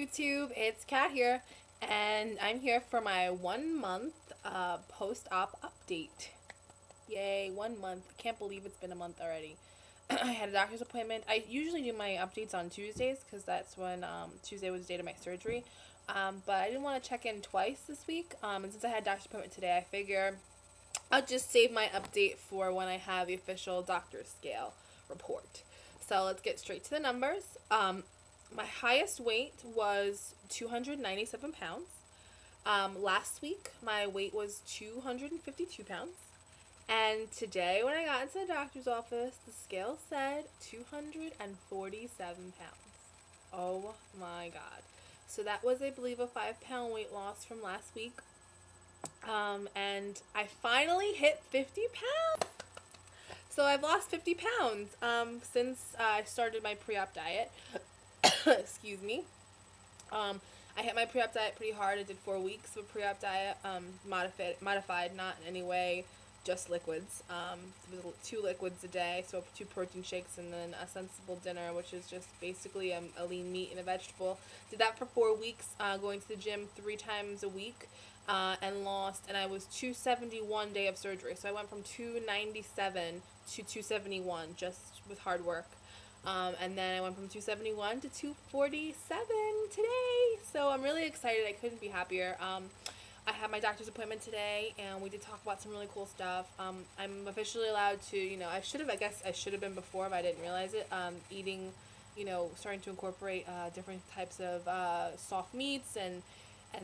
YouTube? It's Kat here, and I'm here for my 1 month post-op update. Yay, 1 month. I can't believe it's been a month already. I had a doctor's appointment. I usually do my updates on Tuesdays because that's when Tuesday was the date of my surgery. But I didn't want to check in twice this week. And since I had a doctor's appointment today, I figure I'll just save my update for when I have the official doctor's scale report. So let's get straight to the numbers. My highest weight was 297 pounds. Last week, my weight was 252 pounds. And today, when I got into the doctor's office, the scale said 247 pounds. Oh my god. So that was, I believe, a 5-pound weight loss from last week. And I finally hit 50 pounds. So I've lost 50 pounds since I started my pre-op diet. Excuse me. I hit my pre-op diet pretty hard. I did 4 weeks of a pre-op diet, modified, not in any way, just liquids. It was 2 liquids a day, so 2 protein shakes and then a sensible dinner, which is just basically a lean meat and a vegetable. Did that for 4 weeks, going to the gym 3 times a week, and I was 271 day of surgery. So I went from 297 to 271 just with hard work. And then I went from 271 to 247 today. So I'm really excited. I couldn't be happier. I had my doctor's appointment today, and we did talk about some really cool stuff. I'm officially allowed to, I guess I should have been before, but I didn't realize it, eating, starting to incorporate different types of soft meats and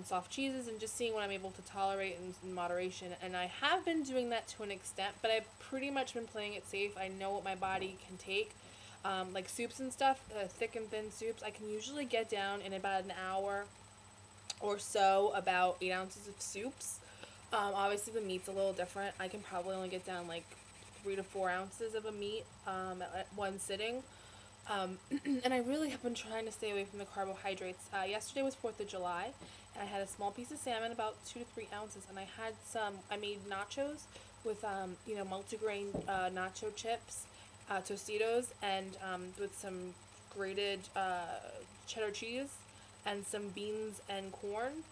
soft cheeses, and just seeing what I'm able to tolerate in moderation. And I have been doing that to an extent, but I've pretty much been playing it safe. I know what my body can take. Like soups and stuff, thick and thin soups, I can usually get down in about an hour or so about 8 ounces of soups. Obviously the meat's a little different. I can probably only get down like 3 to 4 ounces of a meat at one sitting. And I really have been trying to stay away from the carbohydrates. Yesterday was 4th of July, and I had a small piece of salmon, about 2 to 3 ounces, and I made nachos with, multigrain nacho chips, Tostitos, and with some grated cheddar cheese and some beans and corn.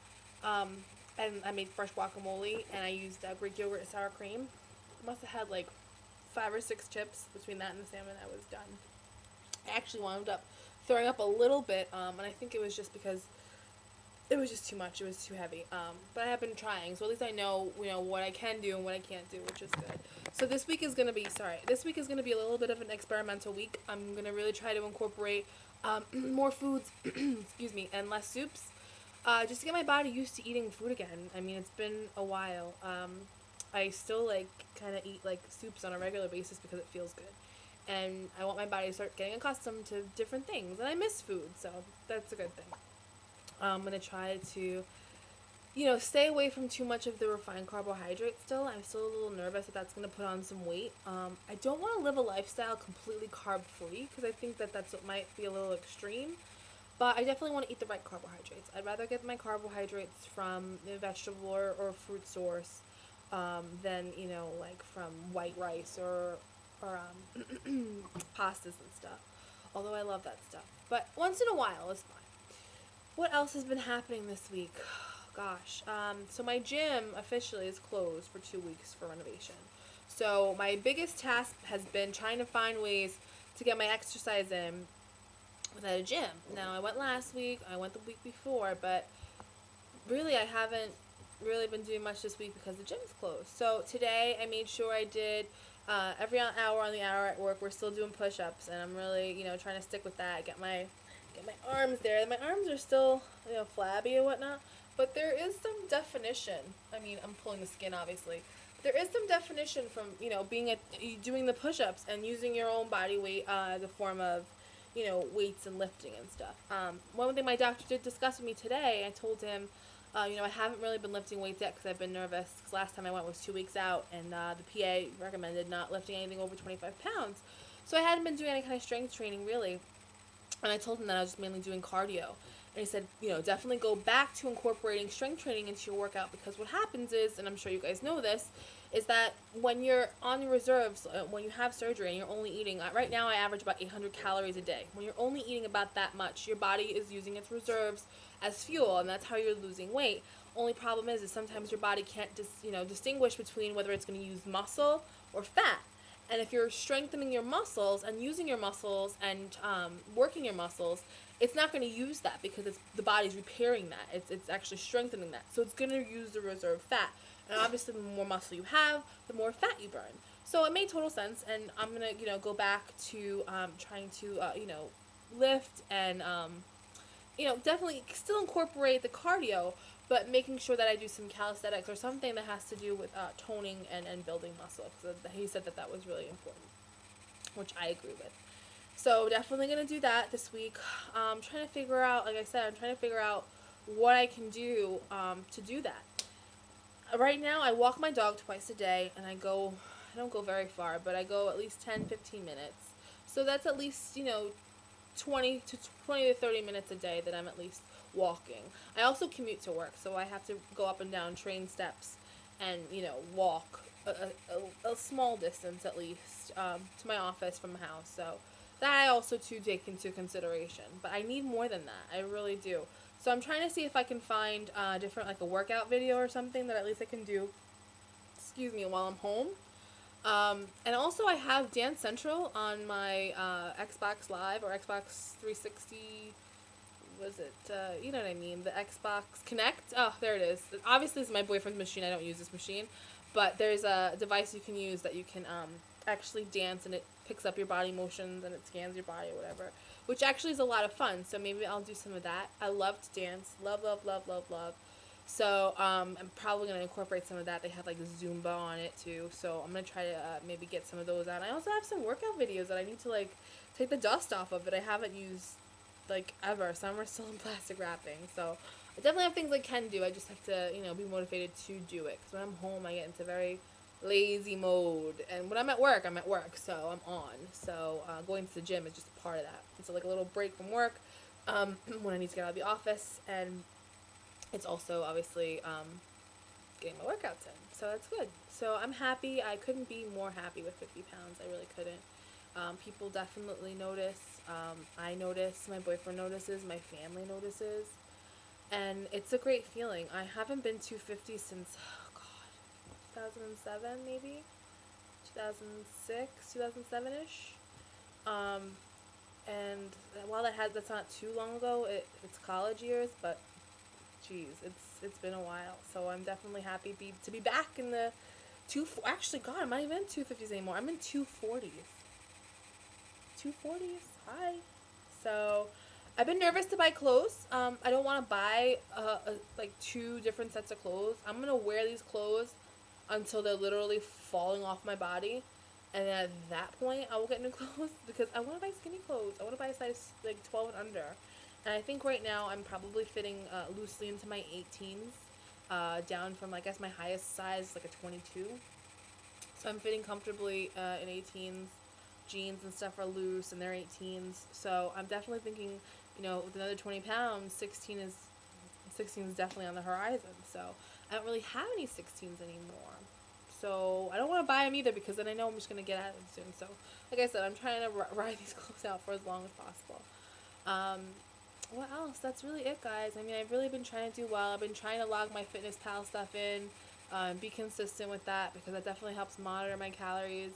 And I made fresh guacamole, and I used Greek yogurt and sour cream. I must have had like 5 or 6 chips between that and the salmon. I was done. I actually wound up throwing up a little bit, and I think it was just because it was just too much. It was too heavy. But I have been trying, so at least I know, what I can do and what I can't do, which is good. So this week is gonna be a little bit of an experimental week. I'm gonna really try to incorporate more foods, excuse me, and less soups, just to get my body used to eating food again. I mean, it's been a while. I still kind of eat soups on a regular basis because it feels good. And I want my body to start getting accustomed to different things. And I miss food, so that's a good thing. I'm going to try to, stay away from too much of the refined carbohydrates still. I'm still a little nervous that that's going to put on some weight. I don't want to live a lifestyle completely carb-free because I think that that's what might be a little extreme. But I definitely want to eat the right carbohydrates. I'd rather get my carbohydrates from a vegetable or fruit source than, from white rice or pastas and stuff, although I love that stuff, but once in a while is fine. What else has been happening this week? Gosh, so my gym officially is closed for 2 weeks for renovation. So my biggest task has been trying to find ways to get my exercise in without a gym. Now, I went last week, I went the week before, but really I haven't really been doing much this week because the gym's closed. So today I made sure I did every hour on the hour at work. We're still doing push-ups, and I'm really, trying to stick with that. Get my arms there. My arms are still, flabby and whatnot, but there is some definition. I mean, I'm pulling the skin, obviously. There is some definition from, doing the push-ups and using your own body weight as a form of, weights and lifting and stuff. One thing my doctor did discuss with me today, I told him, I haven't really been lifting weights yet because I've been nervous, because last time I went was 2 weeks out, and the PA recommended not lifting anything over 25 pounds. So I hadn't been doing any kind of strength training, really. And I told him that I was just mainly doing cardio. And he said, definitely go back to incorporating strength training into your workout, because what happens is, and I'm sure you guys know this, is that when you're on the reserves, when you have surgery and you're only eating, right now I average about 800 calories a day. When you're only eating about that much, your body is using its reserves as fuel, and that's how you're losing weight. Only problem is sometimes your body can't distinguish between whether it's going to use muscle or fat. And if you're strengthening your muscles and using your muscles and working your muscles, it's not going to use that because the body's repairing that. It's actually strengthening that. So it's going to use the reserve fat. And obviously, the more muscle you have, the more fat you burn. So it made total sense. And I'm going to go back to trying to, lift and, definitely still incorporate the cardio, but making sure that I do some calisthenics or something that has to do with toning and building muscle. Because he said that was really important, which I agree with. So definitely going to do that this week. Trying to figure out, like I said, I'm trying to figure out what I can do to do that. Right now, I walk my dog twice a day, and I don't go very far, but I go at least 10, 15 minutes. So that's at least, 20 to 30 minutes a day that I'm at least walking. I also commute to work, so I have to go up and down train steps and, walk a small distance at least to my office from the house. So that I also, too, take into consideration. But I need more than that. I really do. So I'm trying to see if I can find different, like a workout video or something that at least I can do, while I'm home. And also I have Dance Central on my Xbox Live or Xbox 360, was it, you know what I mean, the Xbox Connect. Oh, there it is. Obviously, it's my boyfriend's machine. I don't use this machine. But there's a device you can use that you can actually dance, and it picks up your body motions and it scans your body or whatever, which actually is a lot of fun. So maybe I'll do some of that. I love to dance. Love, love, love, love, love. So I'm probably going to incorporate some of that. They have like Zumba on it too. So I'm going to try to maybe get some of those out. I also have some workout videos that I need to like take the dust off of, but I haven't used like ever. Some are still in plastic wrapping. So I definitely have things I can do. I just have to, be motivated to do it. Because when I'm home, I get into very lazy mode. And when I'm at work, I'm at work. So I'm on. So going to the gym is just a part of that. It's like a little break from work when I need to get out of the office. And it's also obviously getting my workouts in. So that's good. So I'm happy. I couldn't be more happy with 50 pounds. I really couldn't. People definitely notice. I notice. My boyfriend notices. My family notices. And it's a great feeling. I haven't been 250 since, 2007 maybe? 2006, 2007-ish. And while that's not too long ago, it's college years, but geez, it's been a while. So I'm definitely happy to be back in the actually, God, I'm not even in 250s anymore. I'm in 240s. 240s. Hi. So I've been nervous to buy clothes. I don't want to buy like 2 different sets of clothes. I'm going to wear these clothes until they're literally falling off my body. And then at that point, I will get new clothes because I want to buy skinny clothes. I want to buy a size like 12 and under. And I think right now I'm probably fitting loosely into my 18s, down from, I guess, my highest size, like a 22. So I'm fitting comfortably in 18s. Jeans and stuff are loose, and they're 18s. So I'm definitely thinking, with another 20 pounds, 16 is definitely on the horizon. So I don't really have any 16s anymore. So I don't want to buy them either because then I know I'm just going to get out of them soon. So like I said, I'm trying to ride these clothes out for as long as possible. What else? That's really it, guys. I mean, I've really been trying to do well. I've been trying to log my FitnessPal stuff in, be consistent with that because that definitely helps monitor my calories.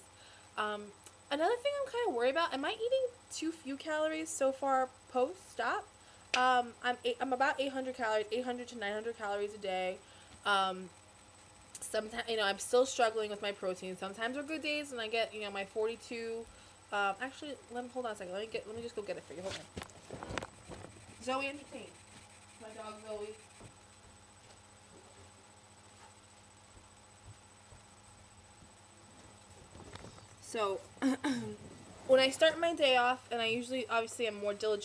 Another thing I'm kind of worried about, am I eating too few calories so far post-stop? I'm about 800 calories, 800 to 900 calories a day. Sometimes, I'm still struggling with my protein. Sometimes are good days and I get, my 42. Actually, hold on a second. Let me just go get it for you. Hold on. Zoe, entertain. My dog Zoe. So, when I start my day off, and I usually, obviously, am more diligent